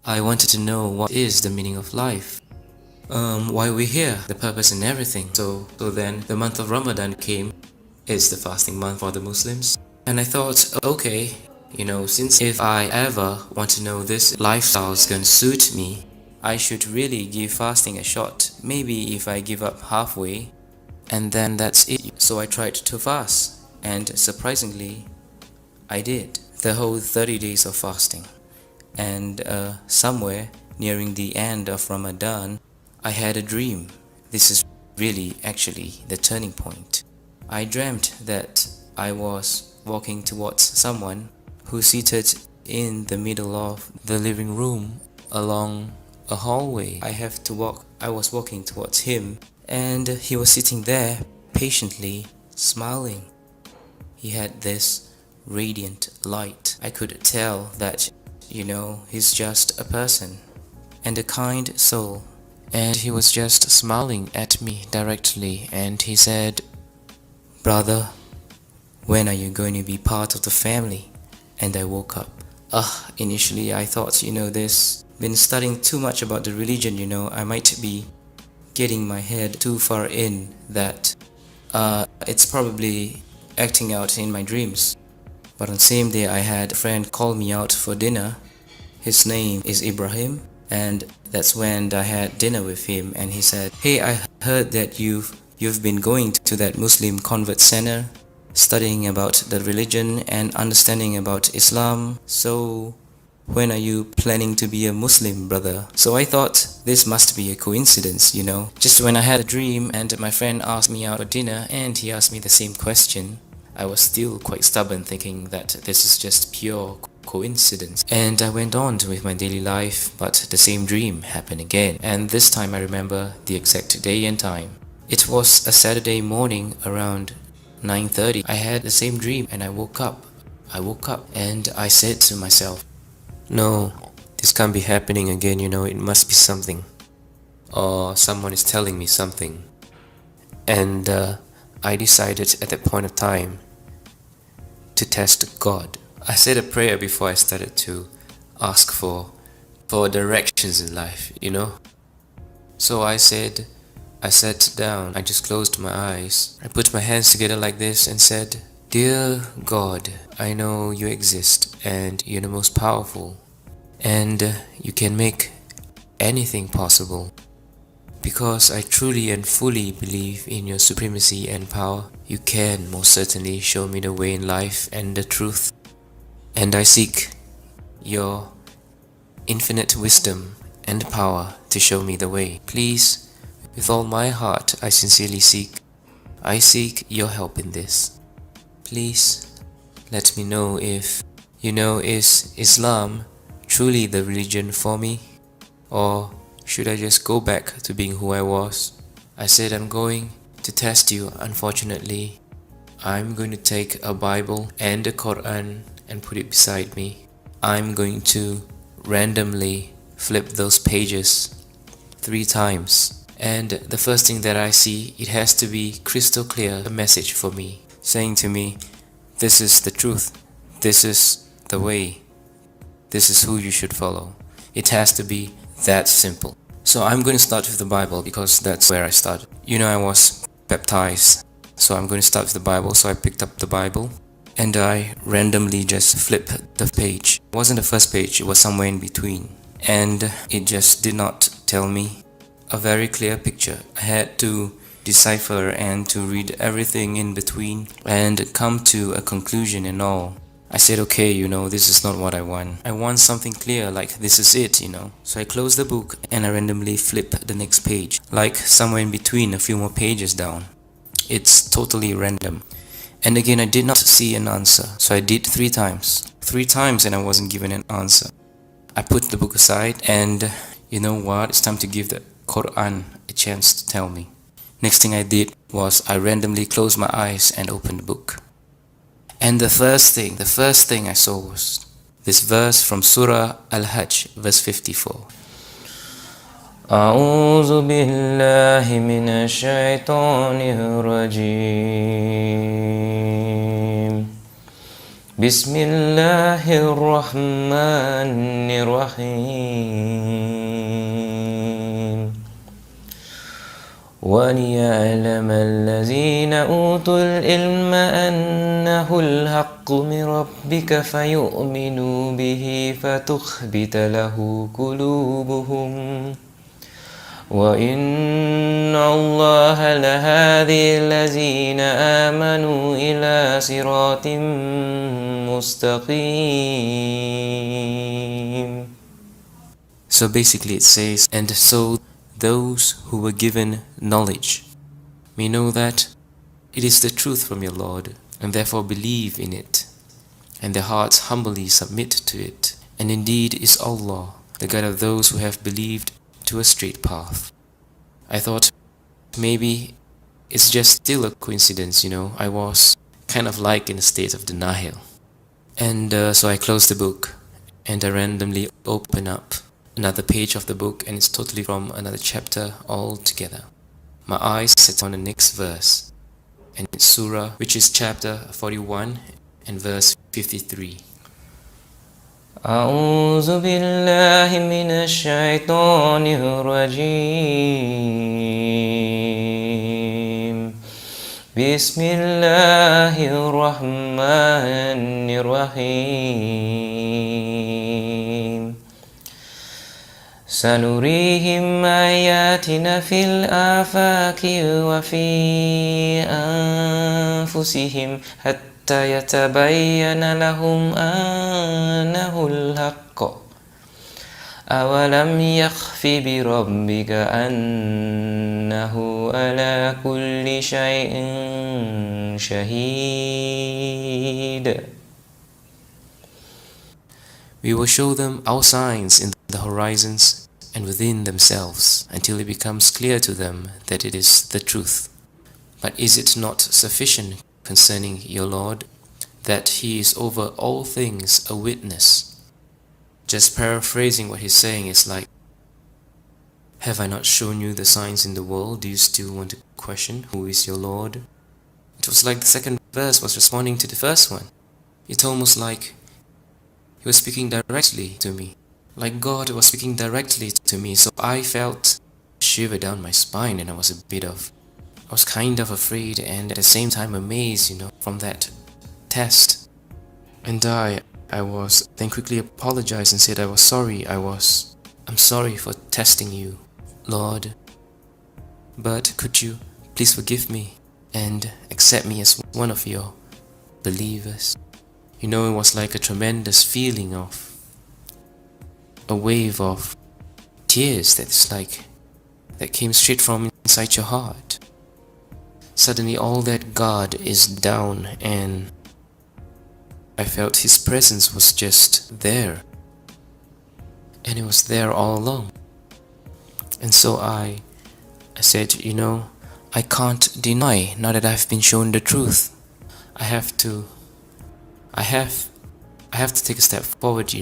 I wanted to know what is the meaning of life. Why we're here, the purpose and everything. So then the month of Ramadan came. It's the fasting month for the Muslims. And I thought, okay, since if I ever want to know this lifestyle is gonna suit me, I should really give fasting a shot. Maybe if I give up halfway, and then that's it. So I tried to fast, and surprisingly, I did the whole 30 days of fasting. And somewhere nearing the end of Ramadan, I had a dream. This is really actually the turning point. I dreamt that I was walking towards someone who seated in the middle of the living room along a hallway. I was walking towards him, and he was sitting there patiently smiling. He had this radiant light. I could tell that, he's just a person and a kind soul. And he was just smiling at me directly, and he said, "Brother, when are you going to be part of the family?" And I woke up. Initially I thought, this been studying too much about the religion, I might be getting my head too far in that it's probably acting out in my dreams. But on the same day, I had a friend call me out for dinner. His name is Ibrahim, and that's when I had dinner with him, and he said, "Hey, I heard that you've been going to that Muslim convert center, studying about the religion and understanding about Islam. So when are you planning to be a Muslim, brother?" So I thought this must be a coincidence, Just when I had a dream and my friend asked me out for dinner and he asked me the same question, I was still quite stubborn, thinking that this is just pure coincidence. And I went on with my daily life, but the same dream happened again. And this time I remember the exact day and time. It was a Saturday morning around 9:30. I had the same dream and I woke up and I said to myself, "No, this can't be happening again, it must be something. Or someone is telling me something." And I decided at that point of time to test God. I said a prayer before I started to ask for directions in life, So I sat down, I just closed my eyes. I put my hands together like this and said, "Dear God, I know you exist and you're the most powerful, and you can make anything possible. Because I truly and fully believe in your supremacy and power, you can most certainly show me the way in life and the truth. And I seek your infinite wisdom and power to show me the way. Please, with all my heart, I sincerely seek your help in this. Please, let me know if, is Islam truly the religion for me? Or should I just go back to being who I was?" I said, "I'm going to test you. Unfortunately, I'm going to take a Bible and a Quran and put it beside me. I'm going to randomly flip those pages 3 times. And the first thing that I see, it has to be crystal clear, a message for me, saying to me, this is the truth, this is the way, this is who you should follow. It has to be that simple." So I'm going to start with the Bible because that's where I started. I was baptized, so I'm going to start with the Bible. So I picked up the Bible and I randomly just flipped the page. It wasn't the first page, it was somewhere in between. And it just did not tell me a very clear picture. I had to decipher and to read everything in between and come to a conclusion and all. I said, okay, this is not what I want. I want something clear, like this is it, So I closed the book and I randomly flipped the next page, like somewhere in between, a few more pages down. It's totally random. And again, I did not see an answer. So I did 3 times. 3 times and I wasn't given an answer. I put the book aside and you know what? It's time to give the Quran a chance to tell me. Next thing I did was I randomly closed my eyes and opened the book. And the first thing I saw was this verse from Surah Al-Hajj, verse 54. أعوذ بالله من الشيطان الرجيم بسم الله الرحمن الرحيم وليعلم الذين أوتوا العلم أنه الحق من ربك فيؤمنوا به فتخبت له قلوبهم وإن الله لهادي الذين آمنوا إلى صراط مستقيم. So basically it says, and so those who were given knowledge may know that it is the truth from your Lord, and therefore believe in it, and their hearts humbly submit to it. And indeed is Allah, the guide of those who have believed to a straight path. I thought maybe it's just still a coincidence, I was kind of like in a state of denial. And so I closed the book and I randomly open up another page of the book, and it's totally from another chapter altogether. My eyes set on the next verse, and it's Surah, which is chapter 41 and verse 53. أعوذ بالله من الشيطان الرجيم بسم الله الرحمن الرحيم سنريهم آياتنا في الآفاق وفي أنفسهم حتى يتبين لهم أنه الحق أولم يخف بربك أنه على كل شيء شهيد. We will show them our signs in the horizons and within themselves until it becomes clear to them that it is the truth. But is it not sufficient concerning your Lord that He is over all things a witness? Just paraphrasing what he's saying is like, have I not shown you the signs in the world? Do you still want to question who is your Lord? It was like the second verse was responding to the first one. It's almost like He was speaking directly to me, like God was speaking directly to me. So I felt a shiver down my spine, and I was kind of afraid and at the same time amazed, from that test. And I was then quickly apologized and said I was sorry. I'm sorry for testing you, Lord. But could you please forgive me and accept me as one of your believers? It was like a tremendous feeling of a wave of tears that came straight from inside your heart. Suddenly all that guard is down, and I felt His presence was just there, and it was there all along. And so I said, I can't deny now that I've been shown the truth. I have to take a step forward,